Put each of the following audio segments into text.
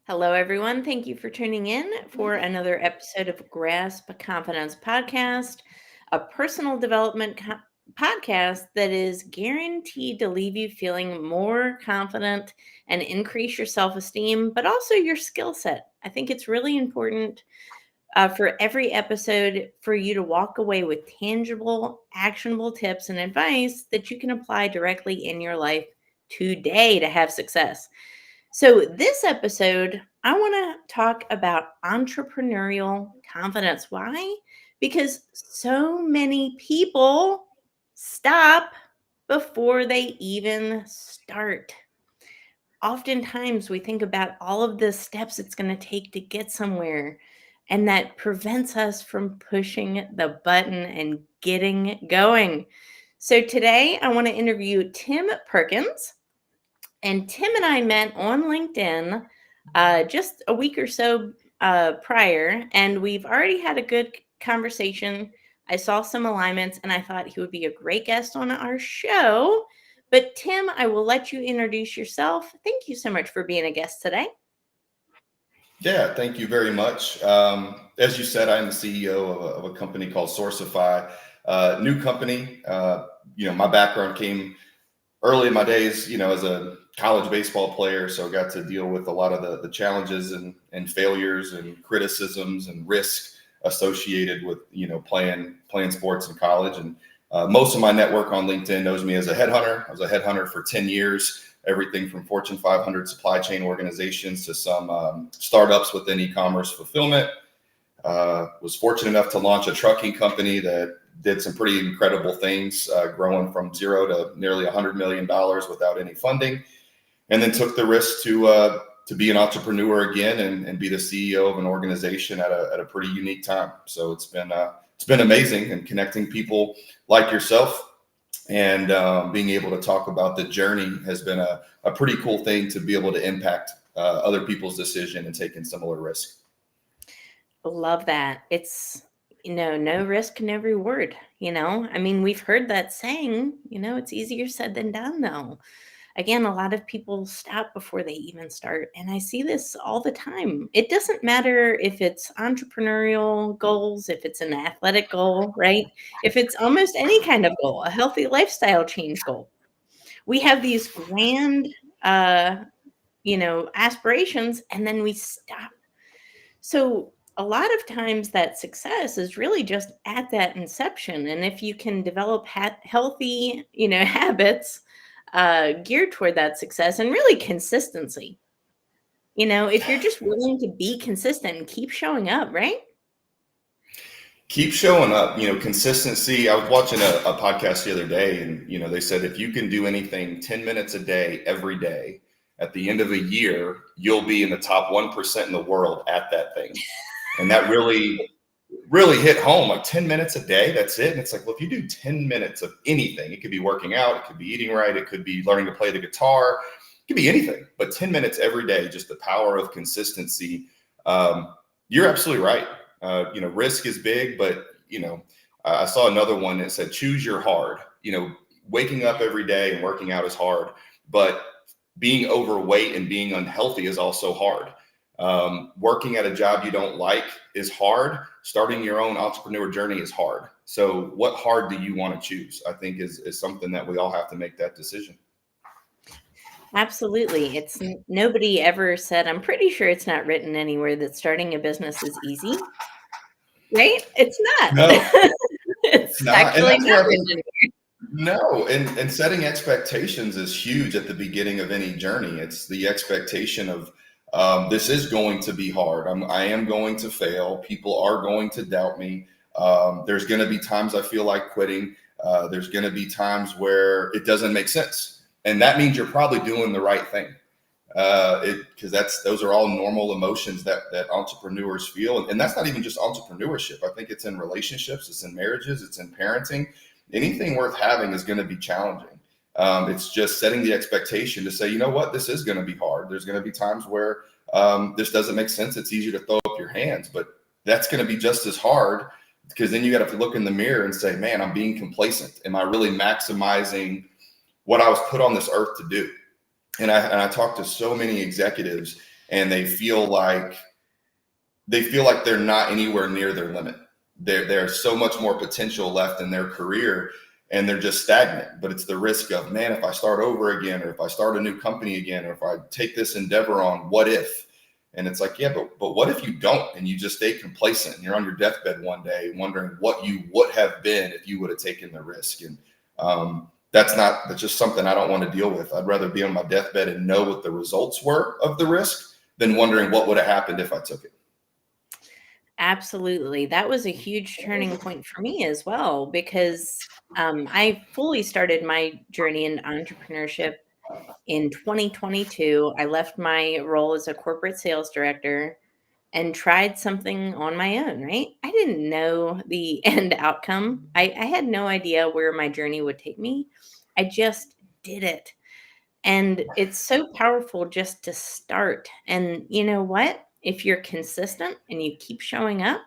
Hello, everyone. Thank you for tuning in for another episode of Grasp Confidence Podcast, a personal development podcast that is guaranteed to leave you feeling more confident and increase your self esteem, but also your skill set. I think it's really important for every episode for you to walk away with tangible, actionable tips and advice that you can apply directly in your life today to have success. So, this episode, I want to talk about entrepreneurial confidence. Why? Because so many people stop before they even start. Oftentimes, we think about all of the steps it's going to take to get somewhere, and that prevents us from pushing the button and getting going. So, today, I want to interview Tim Perkins. And Tim and I met on LinkedIn just a week or so prior, and we've already had a good conversation. I saw some alignments, and I thought he would be a great guest on our show. But Tim, I will let you introduce yourself. Thank you so much for being a guest today. Yeah, thank you very much. As you said, I'm the CEO of a company called Sourcify, new company. My background came early in my days, as a college baseball player. So I got to deal with a lot of the challenges and failures and criticisms and risk associated with, playing sports in college. And most of my network on LinkedIn knows me as a headhunter. I was a headhunter for 10 years, everything from Fortune 500 supply chain organizations to some startups within e-commerce fulfillment. Was fortunate enough to launch a trucking company that did some pretty incredible things, growing from zero to nearly $100 million without any funding, and then took the risk to be an entrepreneur again and be the CEO of an organization at a pretty unique time. So it's been amazing, and connecting people like yourself and being able to talk about the journey has been a pretty cool thing to be able to impact other people's decision and taking similar risks. Love that. It's, no risk, no reward. We've heard that saying, it's easier said than done, though. Again, a lot of people stop before they even start. And I see this all the time. It doesn't matter if it's entrepreneurial goals, if it's an athletic goal, right? If it's almost any kind of goal, a healthy lifestyle change goal. We have these grand, aspirations, and then we stop. So a lot of times that success is really just at that inception. And if you can develop healthy, habits geared toward that success and really consistency, if you're just willing to be consistent and keep showing up, right? Keep showing up, consistency. I was watching a podcast the other day, and, they said if you can do anything 10 minutes a day, every day, at the end of a year, you'll be in the top 1% in the world at that thing. And that really hit home, like 10 minutes a day, that's it. And it's like, well, if you do 10 minutes of anything, it could be working out, it could be eating right, it could be learning to play the guitar, it could be anything, but 10 minutes every day, just the power of consistency. You're absolutely right. Risk is big, but, I saw another one that said, choose your hard. Waking up every day and working out is hard, but being overweight and being unhealthy is also hard. Working at a job you don't like is hard. Starting your own entrepreneur journey is hard. So what hard do you want to choose? I think is something that we all have to make that decision. Absolutely. It's nobody ever said, I'm pretty sure it's not written anywhere that starting a business is easy, right? It's not. No, It's not. actually not written anywhere. No, and setting expectations is huge at the beginning of any journey. It's the expectation of this is going to be hard. I am going to fail. People are going to doubt me. There's going to be times I feel like quitting. There's going to be times where it doesn't make sense, and that means you're probably doing the right thing. Because those are all normal emotions that entrepreneurs feel, and that's not even just entrepreneurship. I think it's in relationships, it's in marriages, it's in parenting. Anything worth having is going to be challenging. It's just setting the expectation to say, you know what, this is going to be hard. There's going to be times where this doesn't make sense. It's easier to throw up your hands, but that's going to be just as hard, because then you got to look in the mirror and say, man, I'm being complacent. Am I really maximizing what I was put on this earth to do? And I talk to so many executives and they feel like they're not anywhere near their limit. There's so much more potential left in their career, and they're just stagnant. But it's the risk of, man, if I start over again, or if I start a new company again, or if I take this endeavor on, what if? And it's like, yeah, but what if you don't, and you just stay complacent and you're on your deathbed one day wondering what you would have been if you would have taken the risk? And that's just something I don't want to deal with. I'd rather be on my deathbed and know what the results were of the risk than wondering what would have happened if I took it. Absolutely. That was a huge turning point for me as well, because I fully started my journey in entrepreneurship in 2022. I left my role as a corporate sales director and tried something on my own, right? I didn't know the end outcome. I had no idea where my journey would take me. I just did it. And it's so powerful just to start. And you know what? If you're consistent and you keep showing up,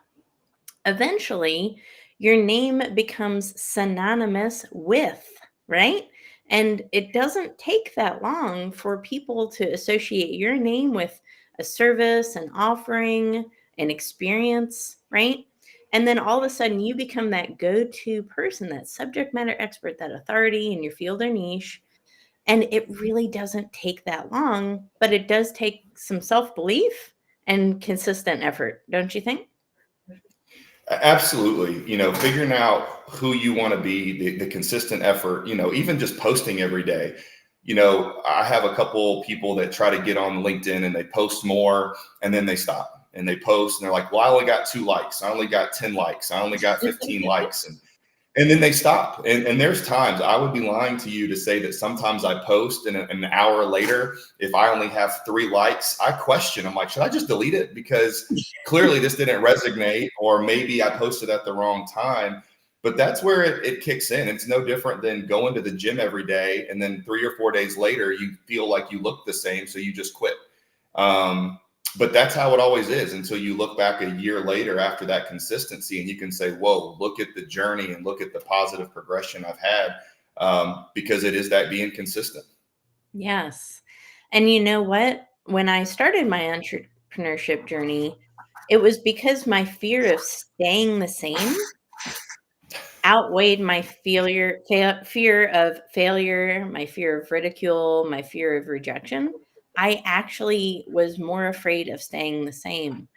eventually your name becomes synonymous with, right? And it doesn't take that long for people to associate your name with a service, an offering, an experience, right? And then all of a sudden you become that go-to person, that subject matter expert, that authority in your field or niche. And it really doesn't take that long, but it does take some self-belief and consistent effort, don't you think? Absolutely. Figuring out who you want to be, the consistent effort, even just posting every day. I have a couple people that try to get on LinkedIn and they post more and then they stop and they post and they're like, well, I only got 2 likes. I only got 10 likes. I only got 15 likes. And then they stop. And there's times I would be lying to you to say that sometimes I post and an hour later, if I only have 3 likes, I question. I'm like, should I just delete it? Because clearly this didn't resonate, or maybe I posted at the wrong time. But that's where it kicks in. It's no different than going to the gym every day, and then 3 or 4 days later, you feel like you look the same. So you just quit. But that's how it always is until you look back a year later after that consistency and you can say, whoa, look at the journey and look at the positive progression I've had, because it is that being consistent. Yes. And you know what? When I started my entrepreneurship journey, it was because my fear of staying the same outweighed my fear of failure, my fear of ridicule, my fear of rejection. I actually was more afraid of staying the same.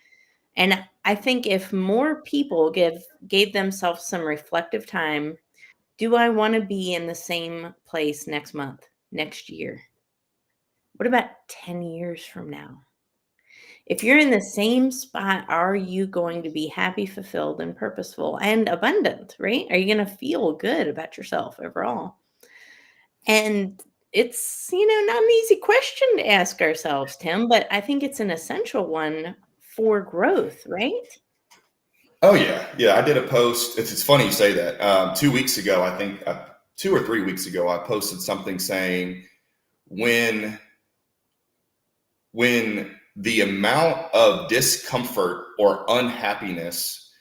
And I think if more people gave themselves some reflective time, do I want to be in the same place next month, next year? What about 10 years from now? If you're in the same spot, are you going to be happy, fulfilled, and purposeful and abundant, right? Are you going to feel good about yourself overall? And it's, not an easy question to ask ourselves, Tim, but I think it's an essential one for growth, right? Oh yeah. I did a post. It's funny you say that. 2 weeks ago, I think 2 or 3 weeks ago, I posted something saying, when the amount of discomfort or unhappiness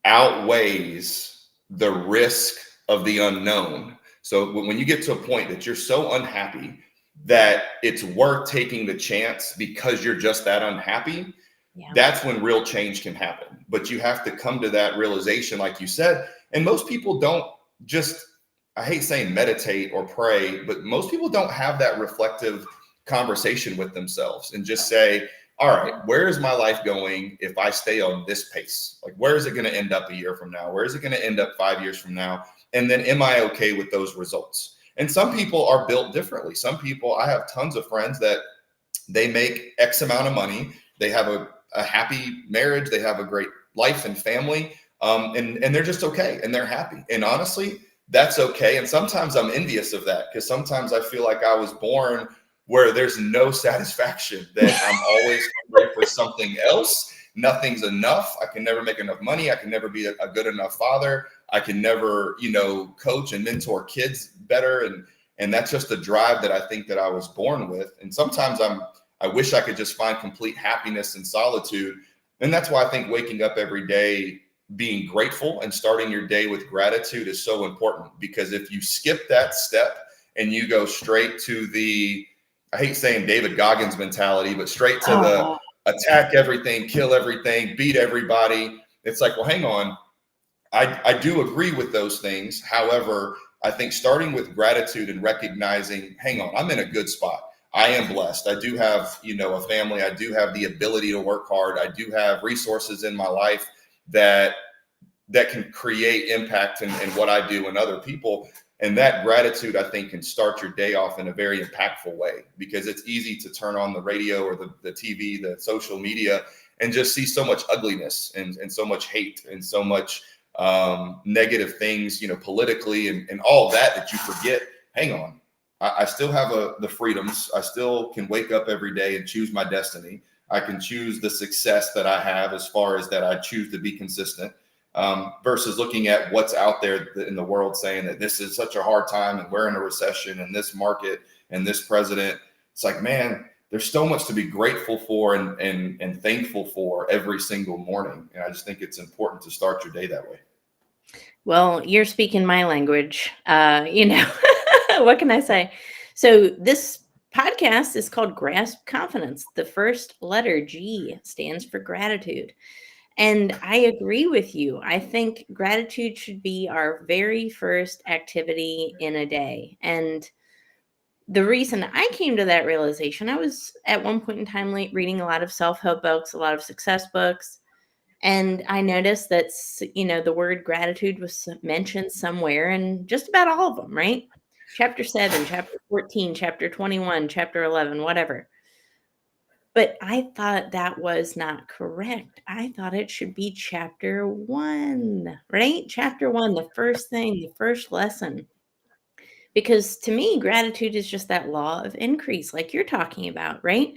outweighs the risk of the unknown. So when you get to a point that you're so unhappy that it's worth taking the chance because you're just that unhappy, Yeah. that's when real change can happen. But you have to come to that realization, like you said. And most people don't just, I hate saying meditate or pray, but most people don't have that reflective conversation with themselves and just say, all right, where is my life going if I stay on this pace? Like, where is it going to end up a year from now? Where is it going to end up 5 years from now? And then am I okay with those results? And some people are built differently. Some people, I have tons of friends that they make X amount of money. They have a happy marriage. They have a great life and family. And they're just okay and they're happy. And honestly, that's okay. And sometimes I'm envious of that because sometimes I feel like I was born where there's no satisfaction, that I'm always hungry for something else. Nothing's enough. I can never make enough money. I can never be a good enough father. I can never, coach and mentor kids better. And that's just a drive that I think that I was born with. And sometimes I wish I could just find complete happiness and solitude. And that's why I think waking up every day, being grateful and starting your day with gratitude is so important. Because if you skip that step and you go straight to the I hate saying David Goggins mentality, but straight to the Oh, attack everything, kill everything, beat everybody. It's like, well, hang on. I do agree with those things. However, I think starting with gratitude and recognizing, hang on, I'm in a good spot. I am blessed. I do have, a family. I do have the ability to work hard. I do have resources in my life that can create impact in what I do and other people. And that gratitude, I think, can start your day off in a very impactful way, because it's easy to turn on the radio or the TV, the social media, and just see so much ugliness and so much hate and so much negative things, politically and all that you forget, hang on, I still have the freedoms. I still can wake up every day and choose my destiny. I can choose the success that I have, as far as that I choose to be consistent, versus looking at what's out there in the world saying that this is such a hard time and we're in a recession and this market and this president. It's like, man, there's so much to be grateful for and thankful for every single morning. And I just think it's important to start your day that way. well, you're speaking my language. What can I say? So this podcast is called Grasp Confidence. The first letter, G, stands for gratitude. And I agree with you. I think gratitude should be our very first activity in a day. And the reason I came to that realization, I was at one point in time reading a lot of self-help books, a lot of success books, and I noticed that the word gratitude was mentioned somewhere in just about all of them, right? Chapter 7, chapter 14, chapter 21, chapter 11, whatever. But I thought that was not correct. I thought it should be chapter 1, right? Chapter 1, the first thing, the first lesson. Because to me, gratitude is just that law of increase, like you're talking about, right?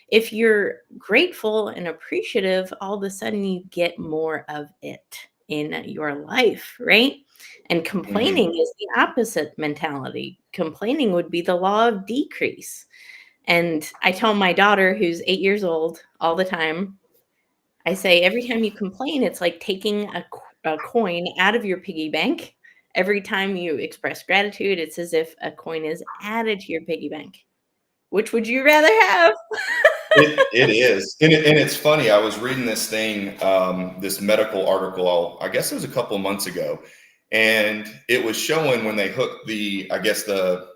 If you're grateful and appreciative, all of a sudden you get more of it in your life, right? And complaining Mm-hmm. is the opposite mentality. Complaining would be the law of decrease. And I tell my daughter, who's 8 years old, all the time, I say, every time you complain, it's like taking a coin out of your piggy bank. Every time you express gratitude, it's as if a coin is added to your piggy bank. Which would you rather have? It is, and it's funny. I was reading this thing, this medical article. I guess it was a couple of months ago, and it was showing when they hooked I guess the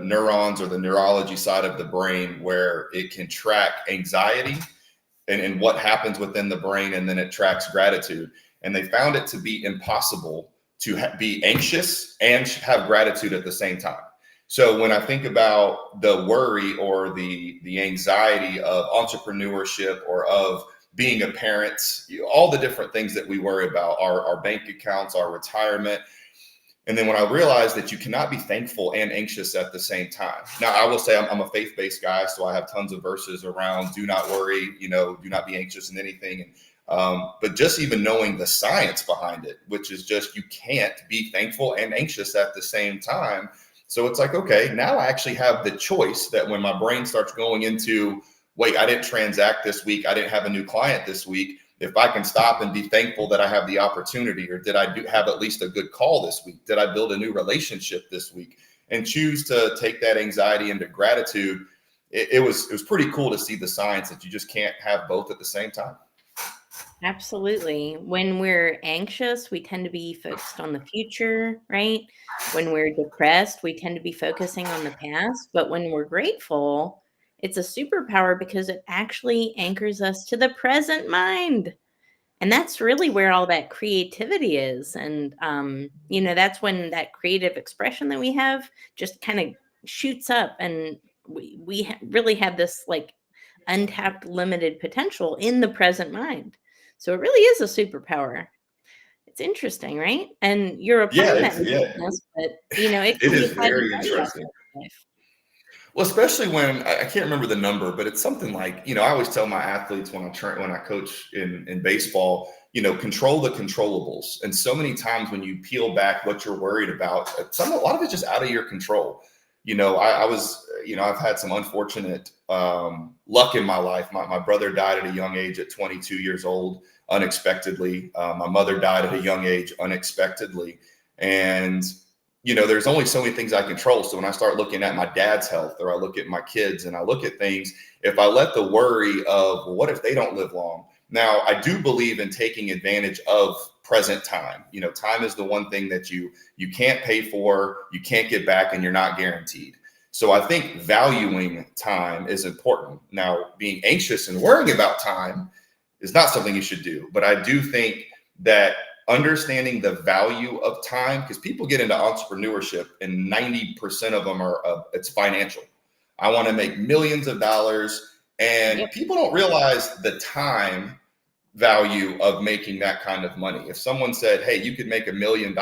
neurons or the neurology side of the brain, where it can track anxiety and what happens within the brain, and then it tracks gratitude. And they found it to be impossible to be anxious and have gratitude at the same time. So when I think about the worry or the anxiety of entrepreneurship or of being a parent, all the different things that we worry about, our bank accounts, our retirement. And then when I realized that you cannot be thankful and anxious at the same time. Now, I will say I'm a faith-based guy, so I have tons of verses around do not worry, do not be anxious in anything. But just even knowing the science behind it, which is just you can't be thankful and anxious at the same time. So it's like, okay, now I actually have the choice that when my brain starts going into, wait, I didn't transact this week, I didn't have a new client this week. If I can stop and be thankful that I have the opportunity, or did I have at least a good call this week? Did I build a new relationship this week? And choose to take that anxiety into gratitude. It was pretty cool to see the science that you just can't have both at the same time. Absolutely. When we're anxious, we tend to be focused on the future, right? When we're depressed, we tend to be focusing on the past. But when we're grateful, it's a superpower because it actually anchors us to the present mind. And that's really where all that creativity is. And, that's when that creative expression that we have just kind of shoots up. And we really have this like untapped, limited potential in the present mind. So it really is a superpower. It's interesting, right? And you're applying that in Yeah, business, but, it it can be is applied in very any interesting. aspect of life. Well, especially when I can't remember the number, but it's something like, I always tell my athletes when I coach in baseball, control the controllables. And so many times when you peel back what you're worried about, a lot of it's just out of your control. I was, I've had some unfortunate luck in my life. My brother died at a young age at 22 years old, unexpectedly. My mother died at a young age, unexpectedly. And there's only so many things I control. So when I start looking at my dad's health, or I look at my kids and I look at things, if I let the worry of, well, what if they don't live long? Now, I do believe in taking advantage of present time. Time is the one thing that you can't pay for, you can't get back, and you're not guaranteed. So I think valuing time is important. Now, being anxious and worrying about time is not something you should do. But I do think that understanding the value of time, because people get into entrepreneurship and 90% of them are it's financial. I want to make millions of dollars, and Yep. people don't realize the time value of making that kind of money. If someone said, hey, you could make $1 million,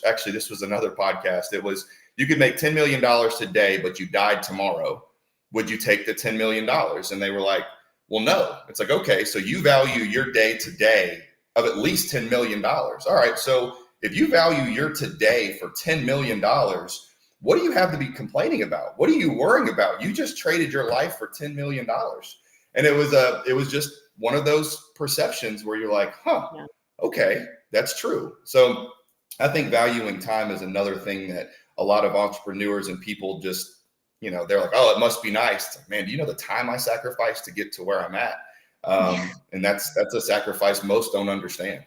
actually, this was another podcast. It was, you could make $10 million today, but you died tomorrow. Would you take the $10 million? And they were like, well, no. It's like, okay, so you value your day today of at least $10 million. All right. So if you value your today for $10 million, what do you have to be complaining about? What are you worrying about? You just traded your life for $10 million. And it was just one of those perceptions where you're like, Yeah. okay, that's true. So I think valuing time is another thing that a lot of entrepreneurs and people just, they're like, oh, it must be nice. Man, do you know the time I sacrificed to get to where I'm at? Yeah. And that's a sacrifice most don't understand.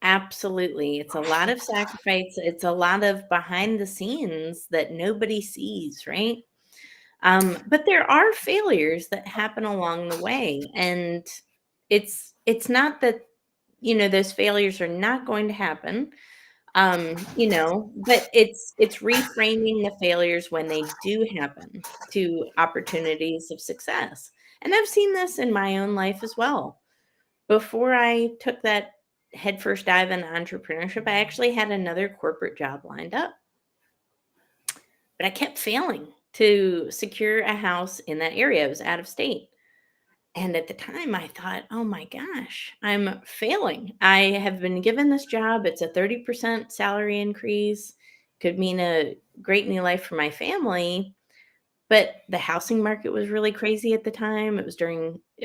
Absolutely. It's a lot of sacrifice. It's a lot of behind the scenes that nobody sees, right? But there are failures that happen along the way. And it's not that, those failures are not going to happen. But it's reframing the failures when they do happen to opportunities of success. And I've seen this in my own life as well. Before I took that headfirst dive into entrepreneurship, I actually had another corporate job lined up, but I kept failing to secure a house in that area. It was out of state. And at the time, I thought, oh my gosh, I'm failing. I have been given this job. It's a 30% salary increase, could mean a great new life for my family. But the housing market was really crazy at the time. It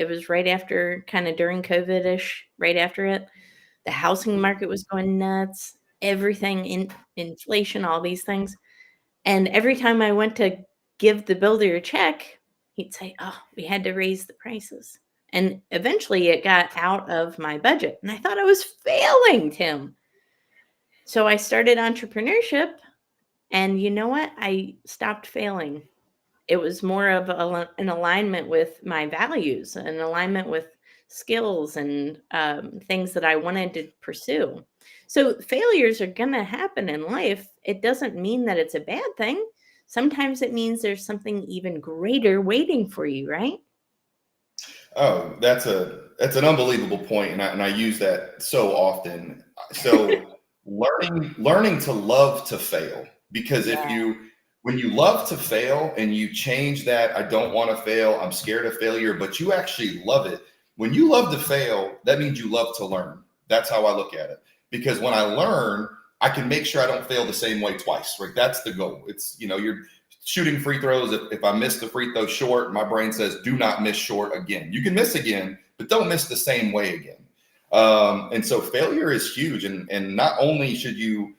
was right after, kind of during COVID ish, right after it. The housing market was going nuts, everything in inflation, all these things. And every time I went to give the builder a check, he'd say, "Oh, we had to raise the prices." And eventually it got out of my budget. And I thought I was failing, Tim. So I started entrepreneurship. And you know what? I stopped failing. It was more of an alignment with my values, an alignment with skills and things that I wanted to pursue. So failures are going to happen in life. It doesn't mean that it's a bad thing. Sometimes it means there's something even greater waiting for you, right? Oh, that's an unbelievable point, and I use that so often. So learning to love to fail, because Yeah. when you love to fail and you change that, I don't want to fail, I'm scared of failure, but you actually love it. When you love to fail, that means you love to learn. That's how I look at it. Because when I learn, I can make sure I don't fail the same way twice. Right? That's the goal. It's you're shooting free throws. If I miss the free throw short, my brain says, do not miss short again. You can miss again, but don't miss the same way again. And so failure is huge. And not only should you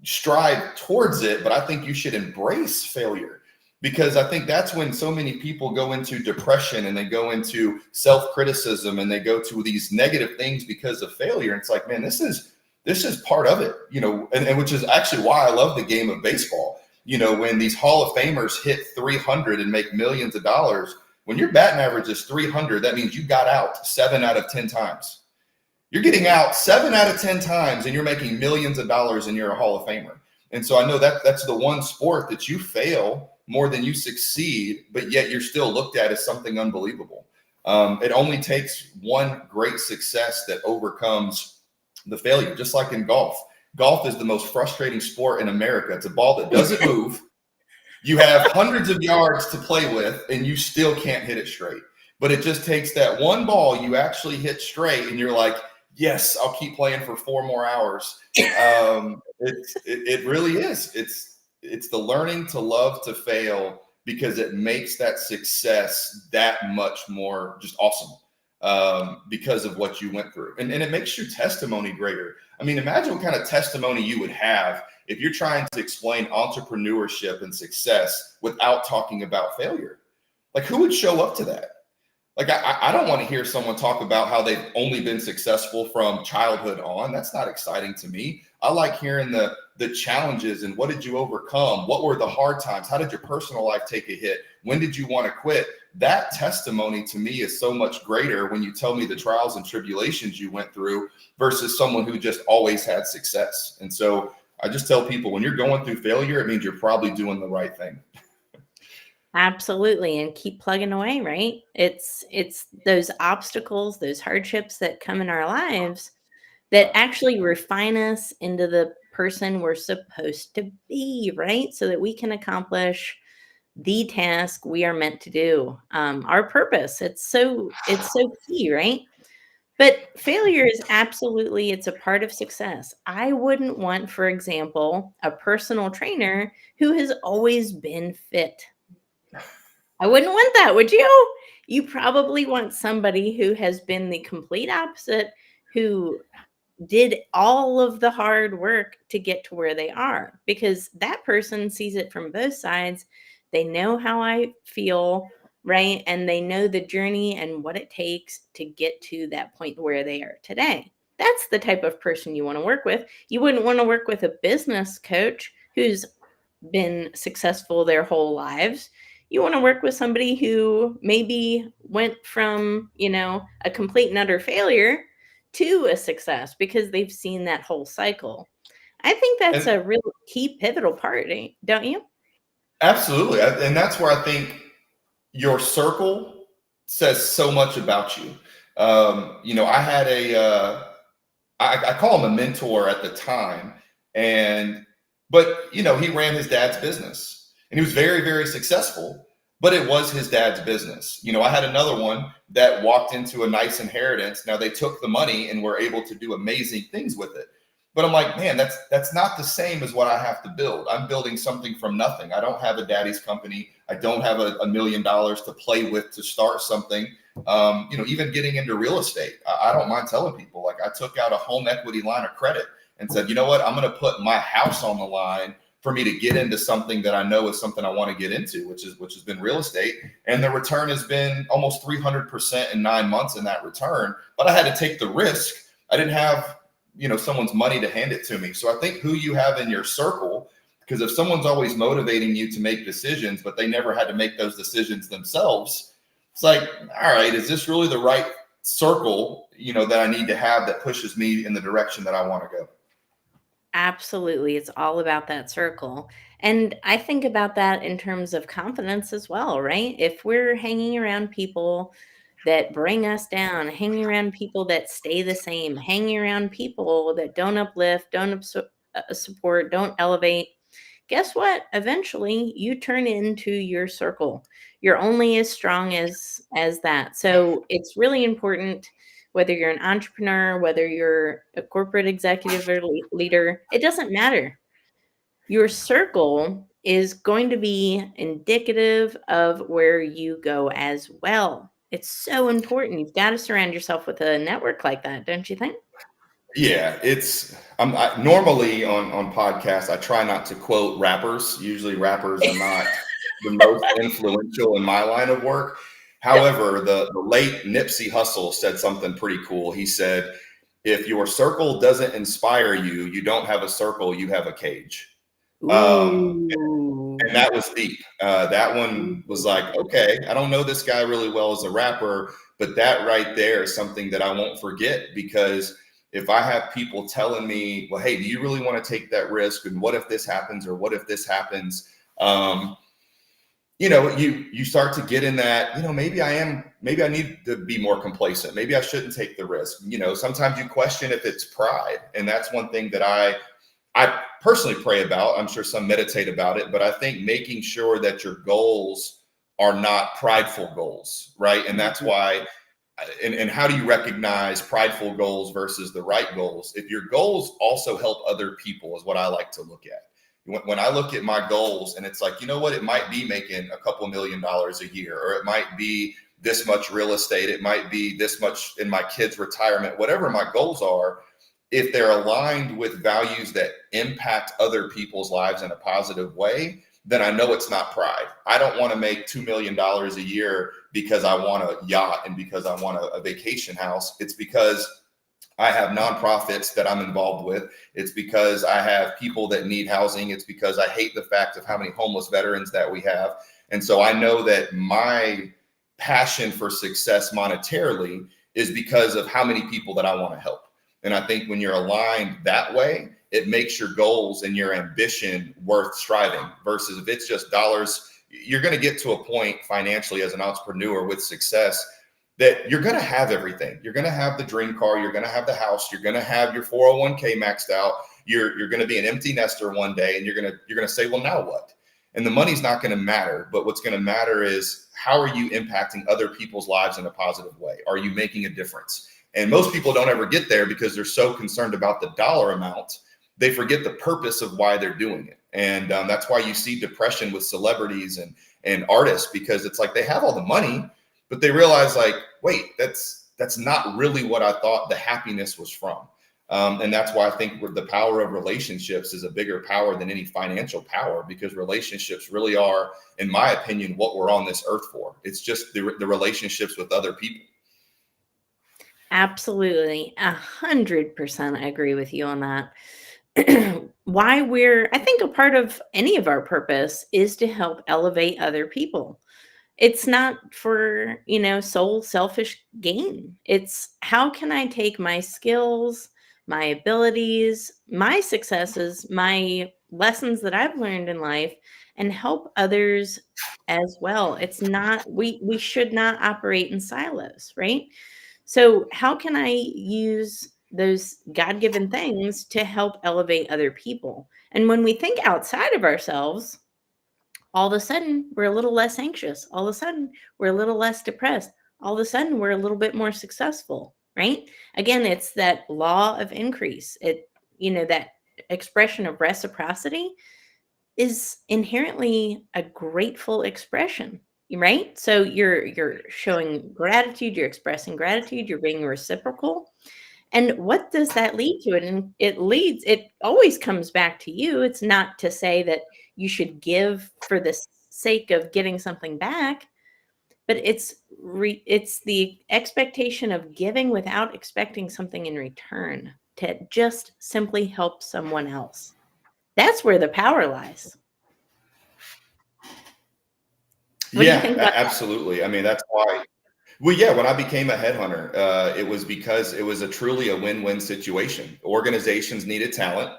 strive towards it, but I think you should embrace failure, because I think that's when so many people go into depression and they go into self-criticism and they go to these negative things because of failure. And it's like, man, this is part of it, and which is actually why I love the game of baseball. When these Hall of Famers hit 300 and make millions of dollars, when your batting average is 300, that means you got out 7 out of 10 times. You're getting out 7 out of 10 times and you're making millions of dollars and you're a Hall of Famer. And so I know that that's the one sport that you fail more than you succeed, but yet you're still looked at as something unbelievable. It only takes one great success that overcomes the failure, just like in golf. Golf is the most frustrating sport in America. It's a ball that doesn't move. You have hundreds of yards to play with, and you still can't hit it straight. But it just takes that one ball you actually hit straight, and you're like, yes, I'll keep playing for 4 more hours. It really is. It's the learning to love to fail, because it makes that success that much more just awesome, because of what you went through. And it makes your testimony greater. I mean, imagine what kind of testimony you would have if you're trying to explain entrepreneurship and success without talking about failure. Like, who would show up to that? Like, I don't want to hear someone talk about how they've only been successful from childhood on. That's not exciting to me. I like hearing the challenges and what did you overcome? What were the hard times? How did your personal life take a hit? When did you want to quit? That testimony to me is so much greater when you tell me the trials and tribulations you went through versus someone who just always had success. And so I just tell people, when you're going through failure, it means you're probably doing the right thing. Absolutely, and keep plugging away, right? It's those obstacles, those hardships that come in our lives that actually refine us into the person we're supposed to be, right? So that we can accomplish the task we are meant to do, our purpose. It's so key, right? But failure is absolutely, it's a part of success. I wouldn't want, for example, a personal trainer who has always been fit. I wouldn't want that, would you? You probably want somebody who has been the complete opposite, who did all of the hard work to get to where they are, because that person sees it from both sides. They know how I feel, right? And they know the journey and what it takes to get to that point where they are today. That's the type of person you want to work with. You wouldn't want to work with a business coach who's been successful their whole lives. You want to work with somebody who maybe went from, a complete and utter failure to a success because they've seen that whole cycle. I think that's And a real key pivotal part, don't you? absolutely. And that's where I think your circle says so much about you. I had I call him a mentor at the time, but he ran his dad's business, and he was very, very successful. But it was his dad's business. I had another one that walked into a nice inheritance. Now they took the money and were able to do amazing things with it. But I'm like, man, that's not the same as what I have to build. I'm building something from nothing. I don't have a daddy's company. I don't have $1 million to play with to start something. Even getting into real estate, I don't mind telling people, like, I took out a home equity line of credit and said, you know what, I'm going to put my house on the line for me to get into something that I know is something I want to get into, which has been real estate. And the return has been almost 300% in 9 months in that return. But I had to take the risk. I didn't have someone's money to hand it to me. So I think who you have in your circle, because if someone's always motivating you to make decisions, but they never had to make those decisions themselves, it's like, all right, is this really the right circle, that I need to have that pushes me in the direction that I want to go? Absolutely. It's all about that circle. And I think about that in terms of confidence as well, right? If we're hanging around people that bring us down, hanging around people that stay the same, hanging around people that don't uplift, don't support, don't elevate, guess what? Eventually you turn into your circle. You're only as strong as that. So it's really important, whether you're an entrepreneur, whether you're a corporate executive or leader, it doesn't matter. Your circle is going to be indicative of where you go as well. It's so important. You've got to surround yourself with a network like that, don't you think? Yeah, normally on podcasts, I try not to quote rappers. Usually rappers are not the most influential in my line of work. However, the late Nipsey Hussle said something pretty cool. He said, if your circle doesn't inspire you, you don't have a circle, you have a cage. And Ooh. that was deep. That one was like, okay, I don't know this guy really well as a rapper, but that right there is something that I won't forget, because if I have people telling me, well, hey, do you really want to take that risk? And what if this happens? Or what if this happens? You start to get in that, maybe I need to be more complacent. Maybe I shouldn't take the risk. Sometimes you question if it's pride. And that's one thing that I personally pray about. I'm sure some meditate about it, but I think making sure that your goals are not prideful goals, right? And that's why, and how do you recognize prideful goals versus the right goals? If your goals also help other people is what I like to look at. When I look at my goals and it's like, you know what, it might be making a couple $1 million a year, or it might be this much real estate. It might be this much in my kids' retirement, whatever my goals are. if they're aligned with values that impact other people's lives in a positive way, then I know it's not pride. I don't want to make $2 million a year because I want a yacht and because I want a vacation house. It's because I have nonprofits that I'm involved with. It's because I have people that need housing. It's because I hate the fact of how many homeless veterans that we have. And so I know that my passion for success monetarily is because of how many people that I want to help. And I think when you're aligned that way, it makes your goals and your ambition worth striving versus if it's just dollars. You're going to get to a point financially as an entrepreneur with success that you're going to have everything. You're going to have the dream car. You're going to have the house. You're going to have your 401k maxed out. You're going to be an empty nester one day, and you're going to say, well, now what? And the money's not going to matter. But what's going to matter is how are you impacting other people's lives in a positive way? Are you making a difference? And most people don't ever get there because they're so concerned about the dollar amount. They forget the purpose of why they're doing it. And that's why you see depression with celebrities and artists, because it's like they have all the money, but they realize like, wait, that's not really what I thought the happiness was from. And that's why I think the power of relationships is a bigger power than any financial power, because relationships really are, in my opinion, what we're on this earth for. It's just the relationships with other people. Absolutely. 100% I agree with you on that. I think a part of any of our purpose is to help elevate other people. It's not for, sole selfish gain. It's how can I take my skills, my abilities, my successes, my lessons that I've learned in life and help others as well. It's not we should not operate in silos, right? So, how can I use those God-given things to help elevate other people? And when we think outside of ourselves, all of a sudden we're a little less anxious. All of a sudden we're a little less depressed. All of a sudden we're a little bit more successful, right? Again, it's that law of increase. That expression of reciprocity is inherently a grateful expression, right? So you're showing gratitude, you're expressing gratitude, you're being reciprocal. And what does that lead to? And it always comes back to you. It's not to say that you should give for the sake of getting something back, but it's the expectation of giving without expecting something in return to just simply help someone else. That's where the power lies. What do you Yeah, think about absolutely. I mean, that's why. Well, yeah, when I became a headhunter, it was because it was truly a win-win situation. Organizations needed talent.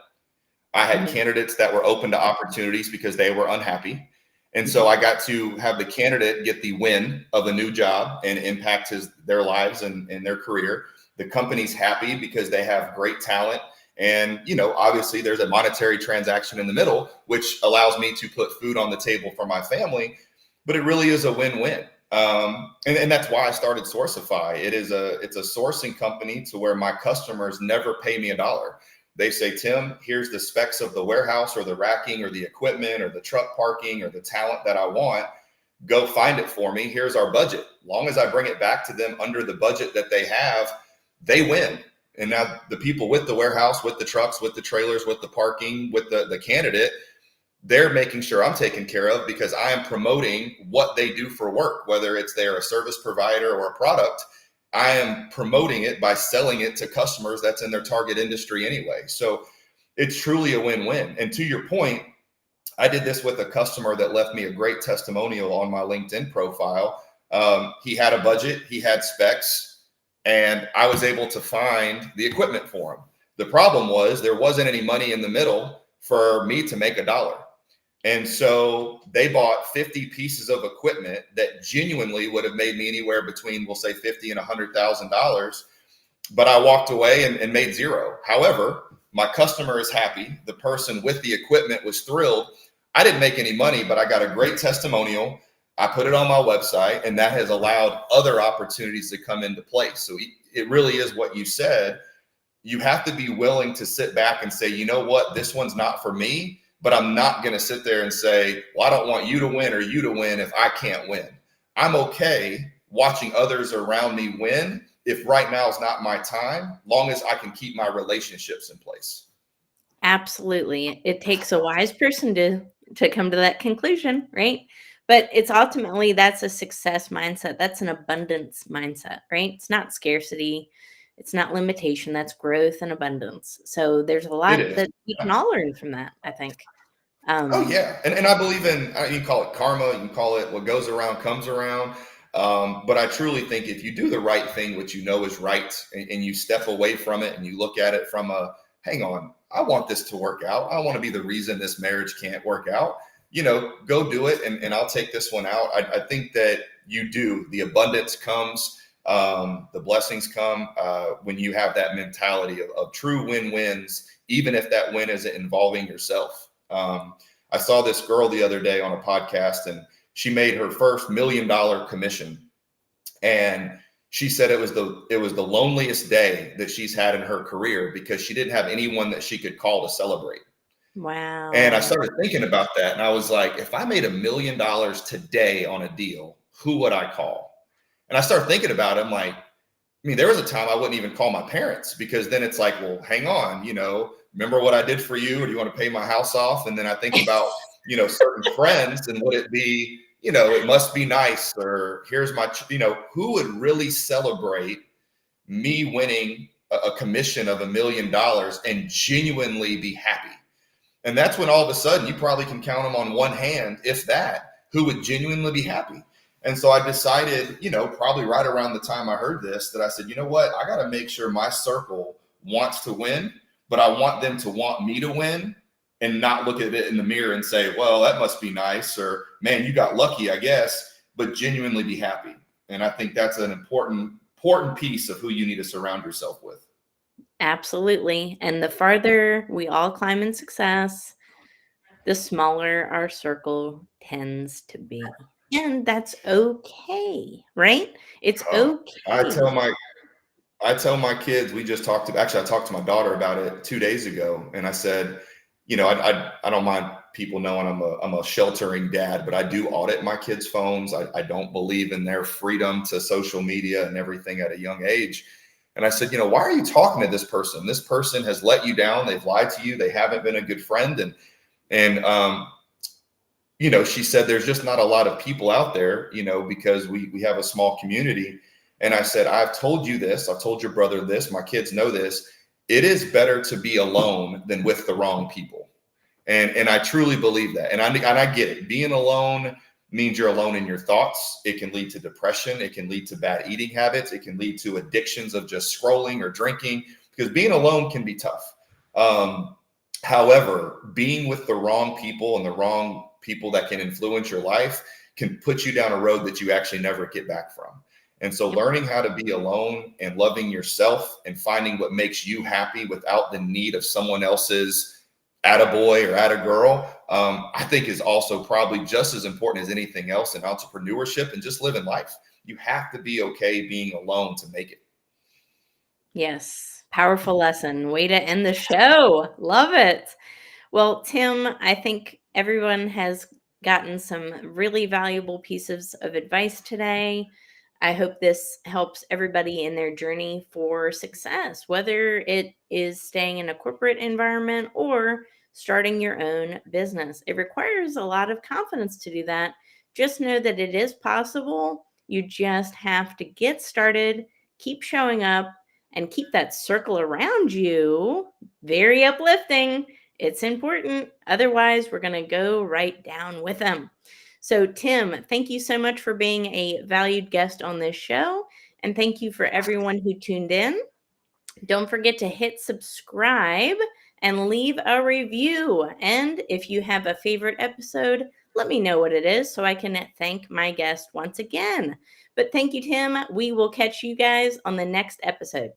I that? had candidates that were open to opportunities because they were unhappy. And so Mhm. I got to have the candidate get the win of a new job and impact their lives and their career. The company's happy because they have great talent. And, obviously there's a monetary transaction in the middle, which allows me to put food on the table for my family. But it really is a win-win. And that's why I started Sourcify. It's a sourcing company to where my customers never pay me a dollar. They say, Tim, here's the specs of the warehouse or the racking or the equipment or the truck parking or the talent that I want. Go find it for me. Here's our budget. Long as I bring it back to them under the budget that they have, they win. And now the people with the warehouse, with the trucks, with the trailers, with the parking, with the candidate, they're making sure I'm taken care of because I am promoting what they do for work, whether it's they're a service provider or a product. I am promoting it by selling it to customers that's in their target industry anyway. So it's truly a win-win. And to your point, I did this with a customer that left me a great testimonial on my LinkedIn profile. He had a budget, he had specs, and I was able to find the equipment for him. The problem was there wasn't any money in the middle for me to make a dollar. And so they bought 50 pieces of equipment that genuinely would have made me anywhere between, we'll say, $50,000 and $100,000. But I walked away and made zero. However, my customer is happy. The person with the equipment was thrilled. I didn't make any money, but I got a great testimonial. I put it on my website, and that has allowed other opportunities to come into place. So it really is what you said. You have to be willing to sit back and say, you know what, this one's not for me. But I'm not going to sit there and say, well, I don't want you to win or you to win if I can't win. I'm okay watching others around me win if right now is not my time, long as I can keep my relationships in place. Absolutely. It takes a wise person to come to that conclusion, right? But it's ultimately that's a success mindset. That's an abundance mindset, right? It's not scarcity. It's not limitation. That's growth and abundance. So there's a It lot is. that we can all learn from that, I think. Oh Um, yeah, and I believe in, you can call it karma, you can call it what goes around comes around. But I truly think if you do the right thing, which you know is right, and you step away from it and you look at it from a, hang on, I want this to work out. I want to be the reason this marriage can't work out. Go do it, and I'll take this one out. I think that you do. The abundance comes, the blessings come when you have that mentality of true win-wins, even if that win isn't involving yourself. I saw this girl the other day on a podcast, and she made her first $1 million commission, and she said it was the loneliest day that she's had in her career because she didn't have anyone that she could call to celebrate. And I wow. started thinking about that, and I was like, if I made $1 million today on a deal, who would I call? And I started thinking about it. I'm like, I mean, there was a time I wouldn't even call my parents, because then it's like, well, hang on, remember what I did for you, or do you want to pay my house off? And then I think about, certain friends, and would it be, it must be nice, or here's my, who would really celebrate me winning a commission of $1 million and genuinely be happy? And that's when all of a sudden you probably can count them on one hand, if that, who would genuinely be happy. And so I decided, probably right around the time I heard this, that I said, you know what, I got to make sure my circle wants to win, but I want them to want me to win, and not look at it in the mirror and say, well, that must be nice, or man, you got lucky, I guess, but genuinely be happy. And I think that's an important piece of who you need to surround yourself with. Absolutely. And the farther we all climb in success, the smaller our circle tends to be. And that's okay, right? It's Oh, I okay. tell my I tell my kids, I talked to my daughter about it 2 days ago. And I said, I don't mind people knowing I'm a sheltering dad, but I do audit my kids' phones. I don't believe in their freedom to social media and everything at a young age. And I said, why are you talking to this person? This person has let you down. They've lied to you. They haven't been a good friend. And she said, there's just not a lot of people out there, because we have a small community. And I said, I've told you this, I've told your brother this, my kids know this. It is better to be alone than with the wrong people. And I truly believe that. And I get it. Being alone means you're alone in your thoughts. It can lead to depression. It can lead to bad eating habits. It can lead to addictions of just scrolling or drinking, because being alone can be tough. However, being with the wrong people, and the wrong people that can influence your life, can put you down a road that you actually never get back from. And so Yep. learning how to be alone and loving yourself and finding what makes you happy without the need of someone else's attaboy or attagirl, I think is also probably just as important as anything else in entrepreneurship and just living life. You have to be okay being alone to make it. Yes. Powerful lesson. Way to end the show. Love it. Well, Tim, I think everyone has gotten some really valuable pieces of advice today. I hope this helps everybody in their journey for success, whether it is staying in a corporate environment or starting your own business. It requires a lot of confidence to do that. Just know that it is possible. You just have to get started, keep showing up, and keep that circle around you very uplifting. It's important. Otherwise, we're going to go right down with them. So, Tim, thank you so much for being a valued guest on this show. And thank you for everyone who tuned in. Don't forget to hit subscribe and leave a review. And if you have a favorite episode, let me know what it is so I can thank my guest once again. But thank you, Tim. We will catch you guys on the next episode.